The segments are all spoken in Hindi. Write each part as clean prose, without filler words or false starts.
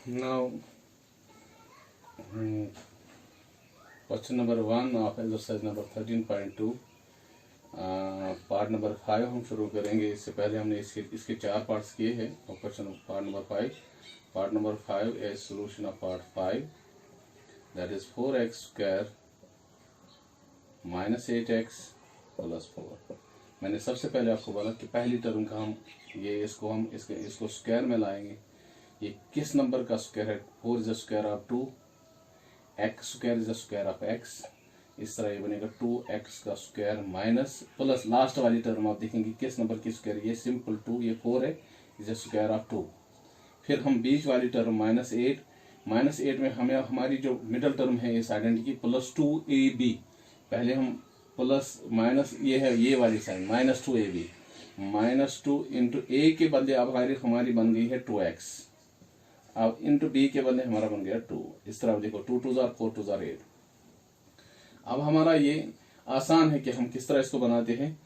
Now, question number 1 of exercise number 13.2 part number 5 हम शुरू करेंगे। इससे पहले हमने इसके 4 पार्ट्स किए हैं। और question part number 5 is solution of part 5, that is 4x square minus 8x plus 4। मैंने सबसे पहले आपको बोला कि पहली टर्म का हम इसको स्क्वायर में लाएंगे। ये किस नंबर का स्क्वायर है? 4 is the square of 2, x square is the square of x। इस तरह ये बनेगा 2x का स्क्वायर माइनस प्लस लास्ट वाली टर्म आप देखेंगे किस नंबर की स्क्वायर, ये सिंपल 2, ये 4 है, इज द स्क्वायर ऑफ 2। फिर हम बीच वाली टर्म -8 में हमें हमारी जो मिडल टर्म है इस आइडेंटिटी प्लस 2ab। पहले हम प्लस माइनस ये है ये वाली साइन -2ab, -2 इंटू ए के बदले अब हमारी बन गई है 2x। अब इंटू बी के बदले हमारा बन गया 2। इस तरह देखो 2 2 4 2 8। अब हमारा ये आसान है कि हम किस तरह इसको बनाते हैं।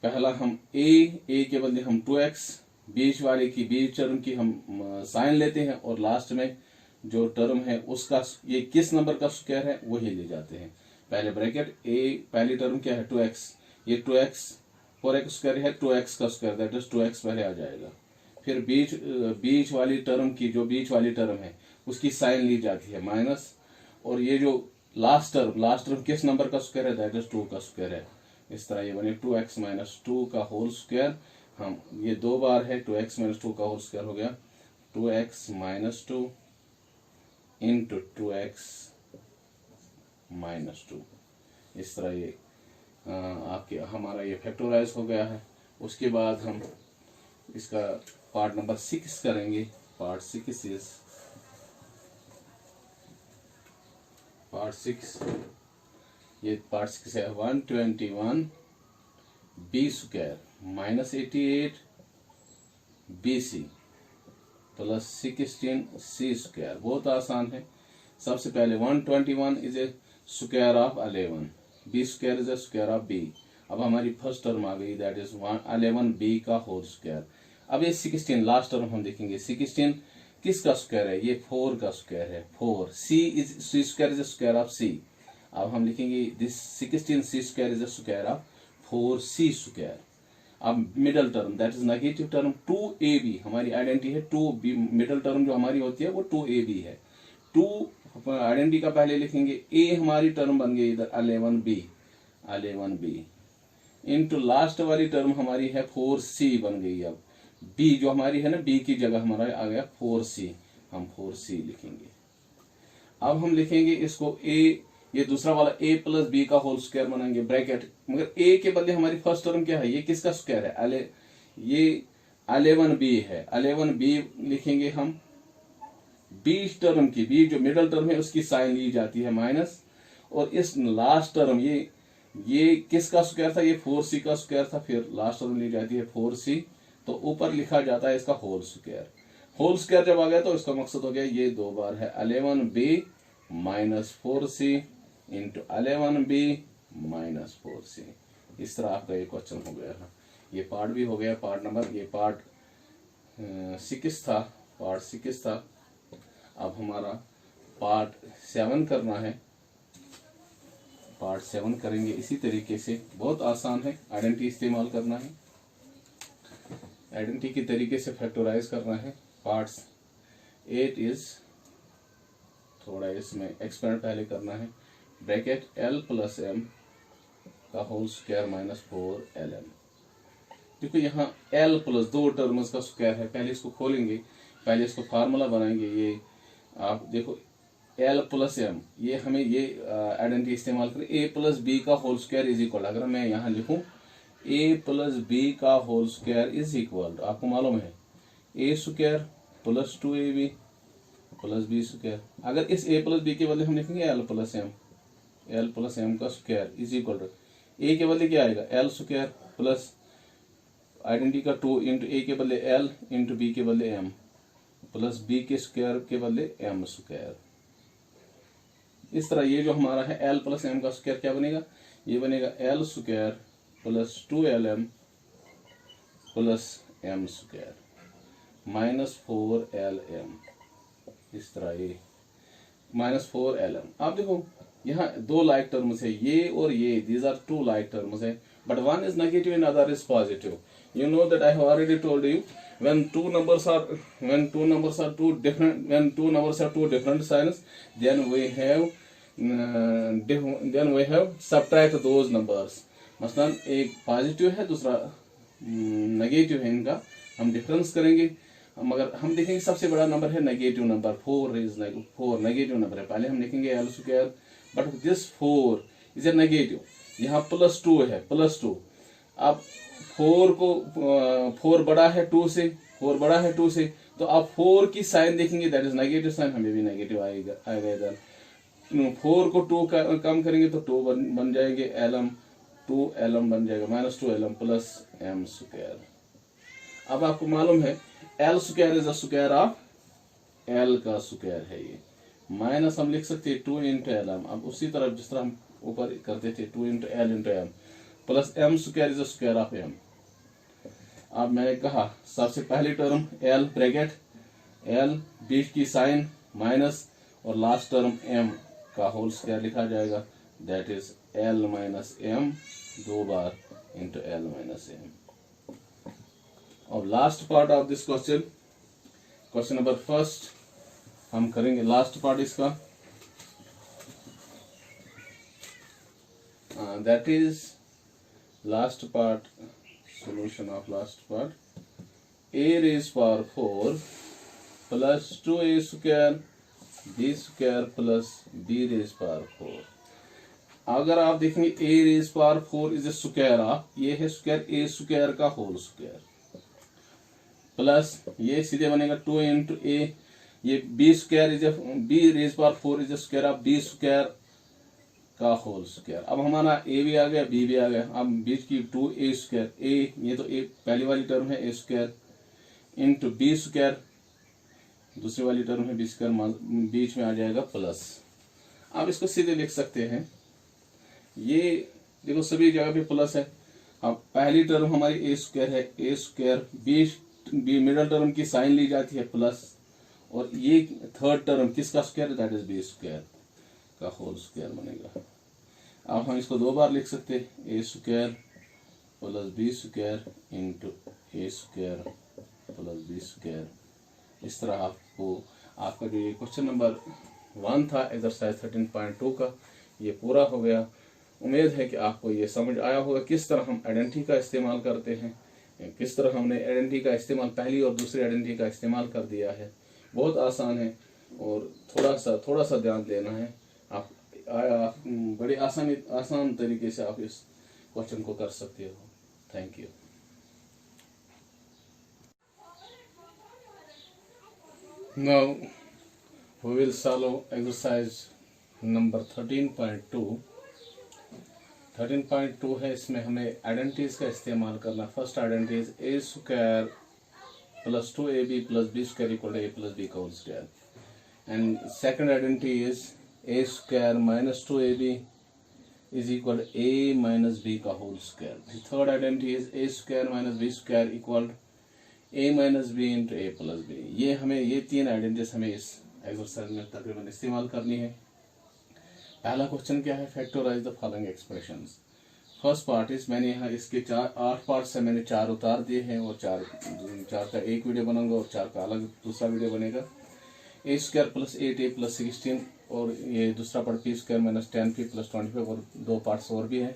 पहला हम ए के बदले हम 2x, बीच वाले की बीच टर्म की हम साइन लेते हैं और लास्ट में जो टर्म है उसका ये किस नंबर का स्क्वायर है वही ले जाते हैं। पहले ब्रैकेट ए, पहली टर्म क्या है 2x, ये 2x 4x स्क्वायर है, 2x का स्क्वायर दैट इज 2x पहले आ जाएगा। फिर बीच वाली टर्म की जो बीच वाली टर्म है उसकी साइन ली जाती है माइनस, और ये जो लास्ट टर्म किस नंबर का स्क्वायर है दैट इज 2 का स्क्वायर है। इस तरह ये बने 2x माइनस 2 का होल स्क्वायर। हम ये 2 बार है 2x माइनस 2 का होल स्क्वायर हो गया 2x minus 2 into 2x minus 2। इस तरह ये आपके हमारा ये फैक्टराइज हो गया है। उसके बाद हम इसका पार्ट नंबर 6 करेंगे। पार्ट 6 ये पार्ट 6 है 121 B square minus 88 BC plus 16 C square. बहुत आसान है। सबसे पहले 121 is a square of 11, B square is a square of B. अब हमारी फर्स्ट टर्म आ गई दैट इज 11b का होल स्क्वायर। अब ये 16 लास्ट टर्म हम देखेंगे 16 किसका स्क्वायर है, ये 4 का स्क्वायर है 4। C square is square of C. अब हम लिखेंगे this 16 C square is square of 4C square. अब middle term that is negative term 2ab, हमारी आइडेंटिटी है 2b। मिडल टर्म जो हमारी होती है वो 2ab है। 2 आइडेंटिटी का पहले लिखेंगे, a हमारी टर्म बन गई इधर 11b इंटू लास्ट वाली टर्म हमारी है 4C बन गई। अब b जो हमारी है ना, b की जगह हमारा आ गया 4C, हम 4C लिखेंगे। अब हम लिखेंगे इसको a, ये दूसरा वाला a प्लस b का होल स्क्वायर बनाएंगे ब्रैकेट, मगर a के बदले हमारी फर्स्ट टर्म क्या है, ये किसका स्क्वायर है, ये 11b है। 11b लिखेंगे हम, बीच टर्म की b जो मिडल टर्म है उसकी साइन ली जाती है माइनस, और इस लास्ट टर्म ये किसका स्क्वायर था, ये 4C का स्क्वायर था। फिर लास्ट टर्म ली जाती है 4C, तो ऊपर लिखा जाता है इसका होल स्क्वायर। होल स्क्वायर जब आ गया तो इसका मकसद हो गया ये 2 बार है 11b minus 4C into 11b minus 4C। इस तरह आपका ये क्वेश्चन हो गया है। ये पार्ट भी हो गया। पार्ट नंबर ये पार्ट 6 था, पार्ट 6 था। अब हमारा पार्ट 7 करना है। पार्ट 7 करेंगे इसी तरीके से, बहुत आसान है। आइडेंटिटी इस्तेमाल करना है, आइडेंटिटी के तरीके से फैक्टराइज करना है। पार्ट 8 इज थोड़ा इसमें एक्सपेंड पहले करना है। ब्रैकेट l प्लस m का होल स्क्वायर माइनस 4lm। देखो यहाँ l प्लस 2 टर्म्स का स्क्वायर है। पहले इसको खोलेंगे, पहले इसको फार्मूला बनाएंगे। ये आप देखो l प्लस m, ये हमें ये आइडेंटिटी इस्तेमाल करें। a प्लस बी का होल स्क्वायर इज इक्वल, अगर मैं यहाँ लिखूं a प्लस बी का होल स्क्वायर इज इक्वल, आपको मालूम है a square plus 2ab plus b square. अगर इस a प्लस बी के बदले हम लिखेंगे l प्लस m का square is equal to a के बदले क्या आएगा l स्क्वायर प्लस आइडेंटिटी का 2 इंटू a के बदले l इंटू b के बदले m प्लस b के स्क्वायर के बदले m स्क्वायर। इस तरह ये जो हमारा है l प्लस m का स्क्वायर क्या बनेगा, ये बनेगा l square plus 2lm plus m square minus 4lm। इस तरह ये -4lm। आप देखो यहाँ दो लाइक टर्म्स है, ये और ये, these are two like terms है, but one is negative and other is positive. You know that I have already told you, when two numbers are two different signs, then we have subtract those numbers। मसलन एक पॉजिटिव है, दूसरा नेगेटिव है, इनका हम डिफरेंस करेंगे। मगर हम देखेंगे सबसे बड़ा नंबर है नेगेटिव नंबर, 4 नेगेटिव नंबर है। पहले हम लिखेंगे l square, but this 4 is a negative. यहाँ +2 है, +2। अब 4 बड़ा है 2 से, 4 बड़ा है 2 से, तो आप 4 की साइन देखेंगे, दैट इज नेगेटिव साइन, हमें भी नेगेटिव आएगा इधर। 4 को 2 कम करेंगे तो 2 बन जाएंगे lm, 2lm बन जाएगा, -2lm प्लस m स्क्वायर। अब आपको मालूम है l square is the square of l का स्क्वायर है ये, माइनस हम लिख सकते हैं 2 इंटू lm। अब उसी तरह जिस तरह हम ऊपर करते थे 2 into l into m, plus m square is the square of m। अब मैंने कहा सबसे पहली टर्म l ब्रैकेट l, बीच की साइन माइनस, और लास्ट टर्म m का होल स्क्वायर लिखा जाएगा, that is l minus m 2 bar into l minus m। और last part of this question, question number first हम करेंगे लास्ट पार्ट इसका, that is last part, solution of last part, a raised power 4 plus 2a square b square plus b raised power 4। अगर आप देखेंगे a raised power 4 is a square of, ये है स्क्वायर a स्क्वायर का होल स्क्वायर, प्लस ये सीधे बनेगा 2 इंटू a, ये b square is b raised power 4 is a square of b square का होल स्क्वायर। अब हमारा a भी आ गया, b भी आ गया। अब बीच की 2a स्क्वायर, a ये तो a पहली वाली टर्म है a square, into b square दूसरी वाली टर्म है b स्क्वायर, बीच में आ जाएगा प्लस। आप इसको सीधे लिख सकते हैं, ये देखो सभी जगह पे प्लस है। अब पहली टर्म हमारी a स्क्वायर है, a square, b middle term की साइन ली जाती है प्लस, और ये थर्ड टर्म किसका square, that is b square का होल स्क्वायर बनेगा। अब हम इसको 2 बार लिख सकते हैं, a square plus b square into a square plus b square. इस तरह आपको आपका जो ये क्वेश्चन नंबर 1 था एक्सरसाइज 13.2 का, ये पूरा हो गया। उम्मीद है कि आपको ये समझ आया होगा किस तरह हम आइडेंटिटी का इस्तेमाल करते हैं, किस तरह हमने आइडेंटिटी का इस्तेमाल, पहली और दूसरी आइडेंटिटी का इस्तेमाल कर दिया है। बहुत आसान है और थोड़ा सा ध्यान देना है। आप बड़ी आसान तरीके से आप इस क्वेश्चन को कर सकते हो। Thank you. Now we will solve exercise number 13.2। 13.2 है, इसमें हमें आइडेंटिटीज का इस्तेमाल करना। First identity a square plus 2ab plus b square equal to a plus b का whole square, and second identity is a square minus 2ab is equal a minus b का whole square. Third identity is a square minus b square equal a minus b into a plus b। ये 3 आइडेंटिटीज हमें इस एक्सरसाइज में तकरीबन इस्तेमाल करनी है। पहला क्वेश्चन क्या है, factorise the following expressions. First part is, मैंने यहाँ इसके 8 पार्ट्स है, मैंने 4 उतार दिए हैं, और 4 का एक वीडियो बनाऊंगा और 4 का अलग दूसरा वीडियो बनेगा। a square plus 8a plus 16, और ये दूसरा part p square minus 10p plus 25, और 2 पार्ट्स और भी है।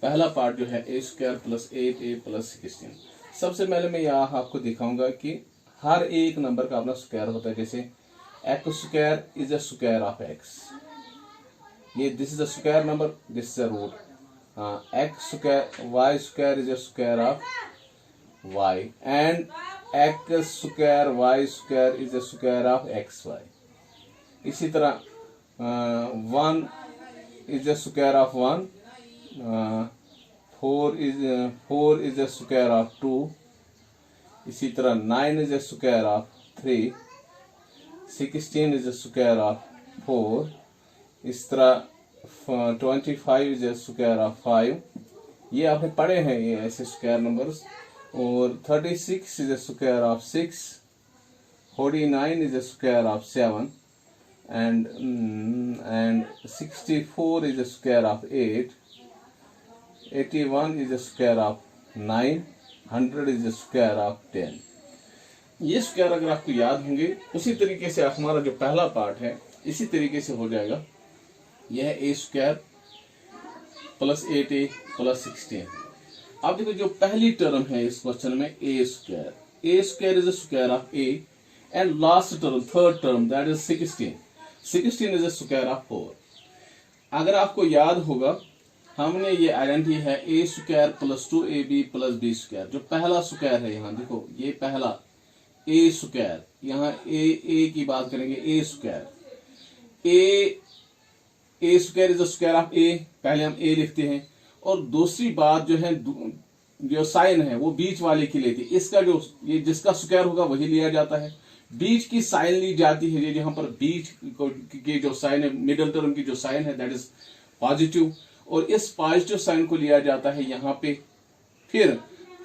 पहला पार्ट जो है a square plus 8a plus 16। सबसे पहले मैं यहाँ आपको दिखाऊंगा कि हर एक नंबर का अपना स्क्वायर होता है। जैसे x square is a square of x, ये this is a square number, this is a root. x square, y square is a square of y, and x square y square is a square of xy। इसी तरह 1 is a square of 1, 4 is a square of 2, इसी तरह 9 is a square of 3, 16 is a square of 4, इस तरह 25 इज अ स्क्वायर ऑफ 5। ये आपने पढ़े हैं ये ऐसे स्क्वायर नंबर्स। और 36 is a square of 6, 49 is the square of 7, and 64 is the square of 8, 81 is the square of 9, 100 is the square of 10. ये स्क्वायर अगर आपको याद होंगे उसी तरीके से हमारा जो पहला पार्ट है इसी तरीके से हो जाएगा. यह ए स्क्वायर प्लस 8a प्लस 16. अब देखो जो पहली टर्म है इस क्वेश्चन में A square is the square of A, and last term third term that is 16 is the square of 4. अगर आपको याद होगा हमने ये आइडेंटिटी है A square plus 2ab plus B square. जो पहला स्क्वायर है यहाँ देखो ये पहला ए स्क्वायर, यहाँ ए की बात करेंगे A square is the square of A, पहले हम ए लिखते हैं. और दूसरी बात जो है जो साइन है वो बीच वाले की लेती है. इसका जो ये जिसका स्क्वायर होगा वही लिया जाता है. बीच की साइन ली जाती है. यहाँ पर बीच की जो साइन है मिडिल टर्म की जो साइन है दैट इज पॉजिटिव, और इस पॉजिटिव साइन को लिया जाता है यहाँ पे. फिर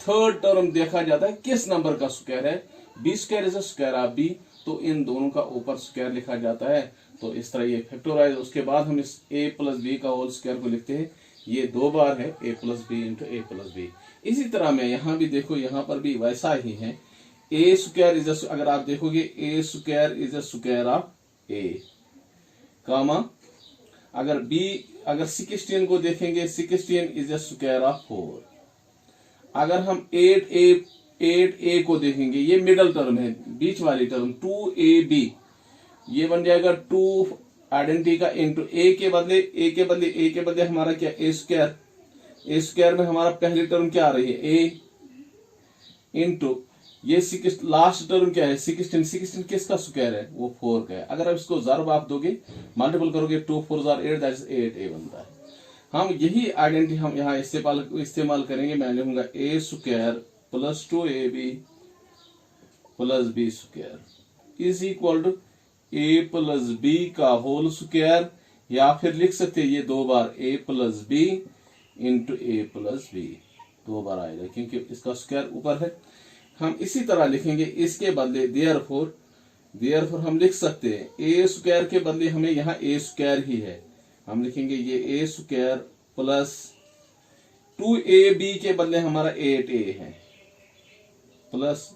थर्ड टर्म देखा जाता है किस नंबर का स्क्वायर है. B square is the square of b, तो इन दोनों का ऊपर स्क्वायर लिखा जाता है. तो इस तरह ये फैक्टराइज. उसके बाद हम इस a प्लस बी का होल स्क्वायर को लिखते हैं. ये 2 बार है a plus B into A plus b. इसी तरह में यहाँ भी देखो यहाँ पर भी वैसा ही है. ए स्क्वायर इज अगर आप देखोगे A square is the square of A comma, अगर 16 को देखेंगे 16 इज द स्क्वायर ऑफ 4. अगर हम 8a को देखेंगे ये मिडल टर्म है बीच वाली टर्म 2ab, ये बन जाएगा 2 आइडेंटिटी का इंटू ए के बदले हमारा क्या ए स्क्वायर में हमारा पहली टर्म क्या आ रही है ए इंटू ये लास्ट टर्म क्या है 16 किसका स्क्वायर है वो 4 का है. अगर आप इसको ज़र्ब आप दोगे मल्टीपल करोगे 2 4 8 दैट इज 8a बनता है. हम यही आइडेंटिटी हम यहाँ इस्तेमाल करेंगे. मैं लिखूंगा A square plus 2ab plus B square is equal to A plus B का होल स्क्वायर, या फिर लिख सकते हैं ये 2 बार A plus B into A plus B 2 बार आएगा क्योंकि इसका स्क्वायर ऊपर है. हम इसी तरह लिखेंगे इसके बदले देयरफॉर हम लिख सकते हैं ए स्क्वायर के बदले हमें यहाँ ए स्क्वायर ही है. हम लिखेंगे ये ए स्क्वायर प्लस 2ab के बदले हमारा 8a है प्लस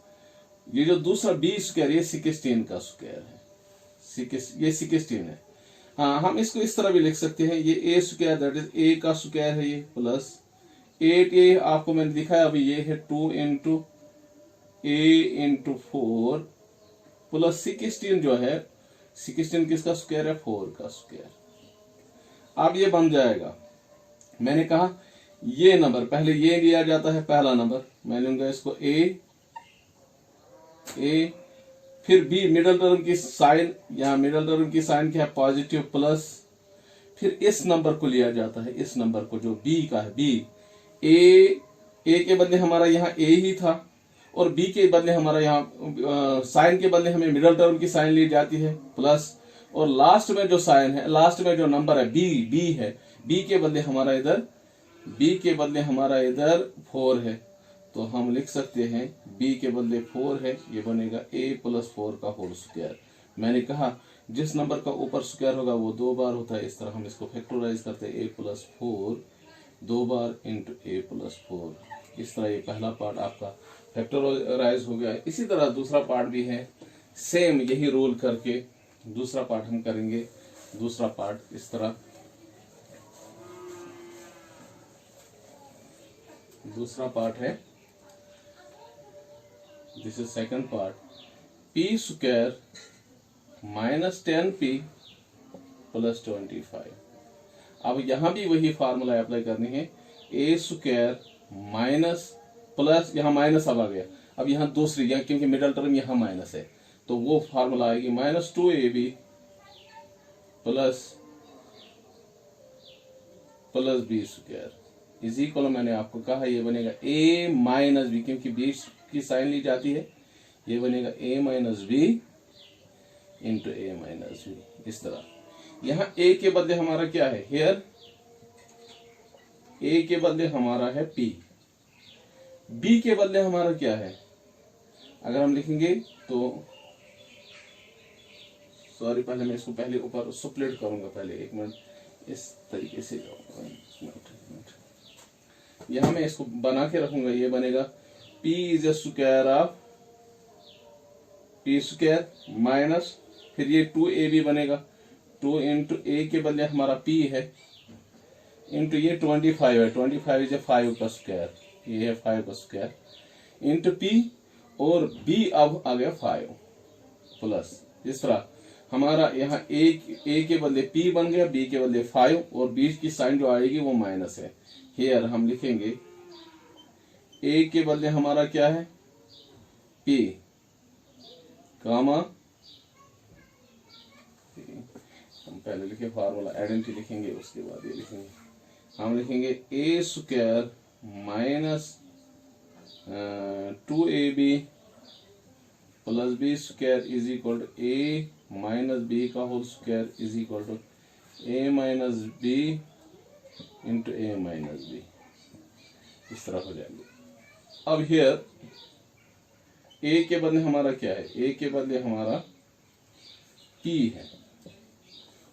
ये जो दूसरा बी स्क्वायर ये 16 का स्क्वायर है. ये 16 है. हाँ हम इसको इस तरह भी लिख सकते हैं ये ए स्क्वायर दैट इज ए का स्क्वायर है ये प्लस 8a आपको मैंने दिखाया अभी ये है 2 इंटू a इंटू 4 प्लस 16 जो है 16 किसका स्क्वायर है 4 का स्क्वायर. अब ये बन जाएगा. मैंने कहा ये नंबर पहले ये लिया जाता है पहला नंबर, मैं लूंगा इसको a फिर b मिडिल टर्म की साइन, यहाँ मिडिल टर्म की साइन क्या है पॉजिटिव प्लस, फिर इस नंबर को लिया जाता है इस नंबर को जो b का है b a के बदले हमारा यहाँ a ही था और b के बदले हमारा यहाँ साइन के बदले हमें मिडिल टर्म की साइन ली जाती है प्लस, और लास्ट में जो साइन है लास्ट में जो नंबर है b है b के बदले हमारा इधर 4 है. तो हम लिख सकते हैं b के बदले 4 है ये बनेगा a प्लस 4 का होल स्क्वायर. मैंने कहा जिस नंबर का ऊपर स्क्वायर होगा वो 2 बार होता है. इस तरह हम इसको फैक्टराइज करते हैं a plus 4 2 bar into a plus 4. इस तरह ये पहला पार्ट आपका फैक्टराइज हो गया. इसी तरह दूसरा पार्ट भी है सेम यही रूल करके दूसरा पार्ट हम करेंगे. दूसरा पार्ट इस तरह, दूसरा पार्ट है this is second part p square minus 10p plus 25. अब यहां भी वही फार्मूला अप्लाई करनी है a स्क्वायर माइनस प्लस, यहाँ माइनस अब आ गया. अब यहाँ दूसरी क्योंकि मिडिल टर्म यहाँ माइनस है तो वो फार्मूला आएगी minus 2ab plus B square is equal, मैंने आपको कहा ये बनेगा a माइनस बी क्योंकि b की साइन ली जाती है, ये बनेगा a minus b into a minus b. इस तरह यहाँ a के बदले हमारा क्या है हियर a के बदले हमारा है p, b के बदले हमारा क्या है अगर हम लिखेंगे तो सॉरी, पहले मैं इसको पहले ऊपर स्प्लिट करूंगा। पहले एक मिनट इस तरीके से यहाँ मैं इसको बना के रखूंगा। ये बनेगा p is square of p square minus, फिर ये 2ab बनेगा। 2 इंटू ए के बदले हमारा p है, इंटू ये 25 है। 25 इज 5 का स्क्वायर, ये है 5 का स्क्वायर, इंटू p, और b अब आ गया 5 प्लस। इस तरह हमारा यहाँ a के बदले p बन गया, b के बदले 5, और बीच की साइन जो आएगी वो माइनस है। हियर हम लिखेंगे a के बदले हमारा क्या है p, कामा, हम पहले लिखे फार्मूला आइडेंटिटी लिखेंगे, उसके बाद ये लिखेंगे। हम लिखेंगे a square minus 2ab plus b square is equal to a minus b का whole square is equal to a minus b into a minus b। इस तरह हो जाएंगे। अब हियर a के बदले हमारा क्या है, a के बदले हमारा p है,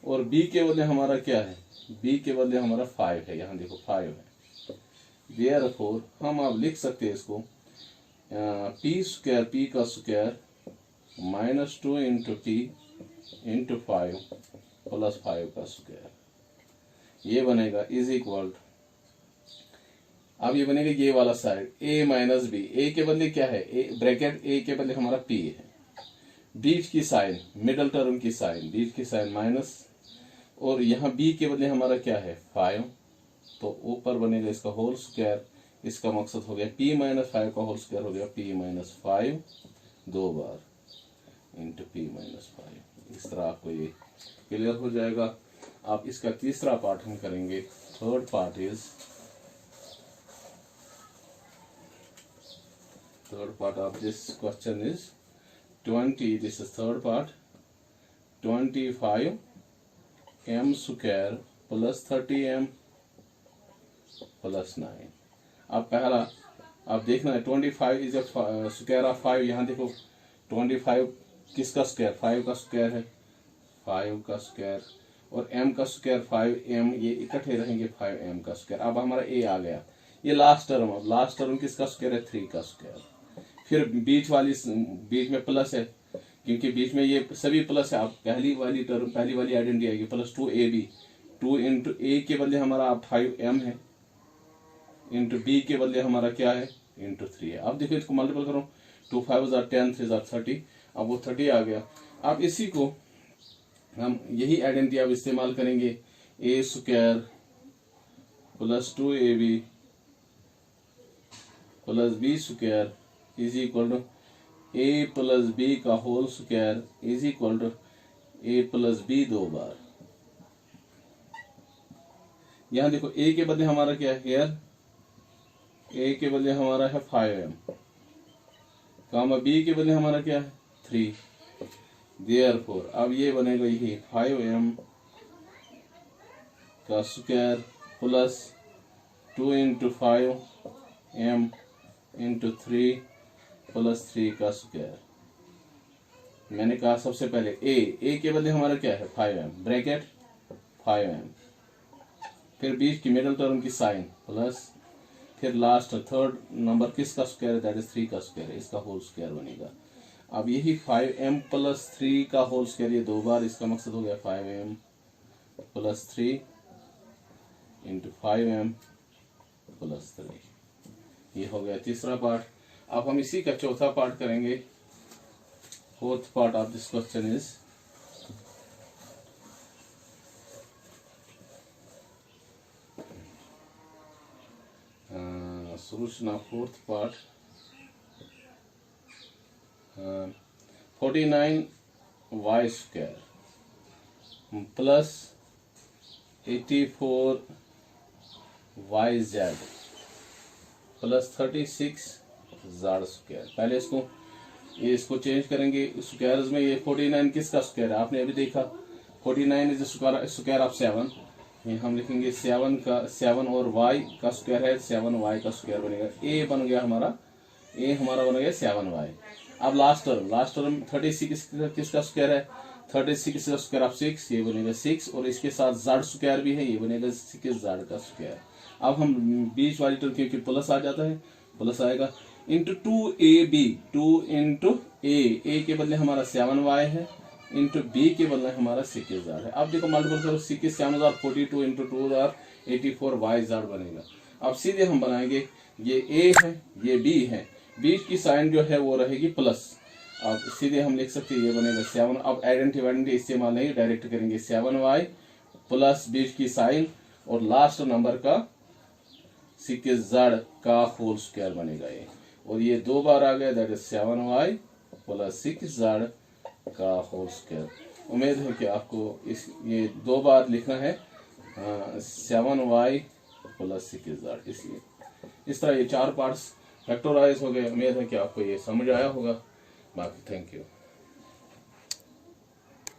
और b के बदले हमारा क्या है, b के बदले हमारा 5 है। यहाँ देखो 5 है। देयरफॉर हम आप लिख सकते हैं इसको p स्क्वायर, p का square minus 2 into p into 5 plus 5 का स्क्वायर, ये बनेगा इज इक्वल। अब ये बनेगा ये वाला side a minus b। a के बदले क्या है, ब्रैकेट a के बदले हमारा p है, बीच की साइन, मिडल टर्म की साइन, बीच की साइन माइनस, और यहाँ b के बदले हमारा क्या है 5, तो ऊपर बनेगा इसका होल स्क्वायर। इसका मकसद हो गया p माइनस 5 का होल स्क्वायर हो गया p minus 5 2 bar into p minus 5। इस तरह आपको ये क्लियर हो जाएगा। आप इसका तीसरा पार्ट हम करेंगे। Third part of this question is 20, this is third part, 25 m square plus 30m plus 9। अब पहला आप देखना है 25 इज स्क्वायर ऑफ 5। यहाँ देखो 25 किसका स्क्वायर, 5 का स्क्वायर है, 5 का स्क्वायर, और m का स्क्वायर 5m, ये इकट्ठे रहेंगे 5m का स्क्वायर। अब हमारा a आ गया। ये लास्ट टर्म, अब लास्ट टर्म किसका स्क्वायर है 3 का स्क्वायर। फिर बीच में प्लस है, क्योंकि बीच में ये सभी प्लस है। अब पहली वाली आइडेंटिटी आएगी प्लस 2ab, 2 इंटू a के बदले हमारा अब 5m है, इंटू b के बदले हमारा क्या है इंटू 3 है। अब देखो इसको मल्टीपल करो, 2 5 10 3 30, अब वो 30 आ गया। अब इसी को हम यही आइडेंटिटी अब इस्तेमाल करेंगे, a square plus 2ab plus b square is equal to a plus b का whole square is equal to a plus b 2 बार। यहां देखो a के बदले हमारा क्या है, हियर a के बदले हमारा है 5m, कामा b के बदले हमारा क्या है 3। देयरफॉर अब ये बनेगा यही 5m का square plus 2 into 5m into 3 plus 3 का स्क्वायर। मैंने कहा सबसे पहले a के बदले हमारा क्या है 5m, ब्रैकेट 5m, फिर बीच की मिडल टर्म की साइन प्लस, फिर लास्ट थर्ड नंबर किसका स्क्वायर है, दैट इज 3 का स्क्वायर है, इसका होल स्क्वायर बनेगा। अब यही 5m प्लस 3 का होल स्क्वायर, ये 2 बार, इसका मकसद हो गया 5m plus 3 into 5m plus 3। ये हो गया तीसरा पार्ट। अब हम इसी का चौथा पार्ट करेंगे। Fourth part of this question is solution of fourth part, 49y square plus 84yz plus 36 z square. पहले इसको चेंज करेंगे स्क्वायर्स में। ये 49 किसका स्क्वायर है, आपने अभी देखा 49 इज स्क्वायर ऑफ 7। ये हम लिखेंगे 7 और y का स्क्वायर है, 7y का स्क्वायर बनेगा। a बन गया हमारा, a हमारा बन गया 7y। अब लास्ट टर्म 36 किसका स्क्वायर है, 36 का स्क्वायर ऑफ 6 ये बनेगा 6 और इसके साथ z स्क्वायर भी है, ये बनेगा 6 z का स्क्वायर। अब हम बीच वाली टर्म क्योंकि प्लस आ जाता है, प्लस आएगा इंटू 2ab, 2 इंटू ए के बदले हमारा 7y है, इंटू बी के बदले हमारा 6z है। अब देखो मल्टीपल करो 6 7 42 इंटू 2 84 y बनेगा। अब सीधे हम बनाएंगे, ये ए है ये बी है, बीच की साइन जो है वो रहेगी प्लस। अब सीधे हम लिख सकते हैं ये बनेगा 7। अब आइडेंटिटी इस्तेमाल नहीं, डायरेक्ट करेंगे 7y प्लस बीच की साइन और लास्ट नंबर का 6z का होल स्क्वायर बनेगा ये, और ये 2 बार आ गया, that is 7y plus 6z का होल स्क्वायर। उम्मीद है कि आपको ये 2 बार लिखना है 7y प्लस 6z, इसलिए इस तरह ये 4 पार्ट्स फैक्टराइज हो गए। उम्मीद है कि आपको ये समझ आया होगा। बाकी थैंक यू।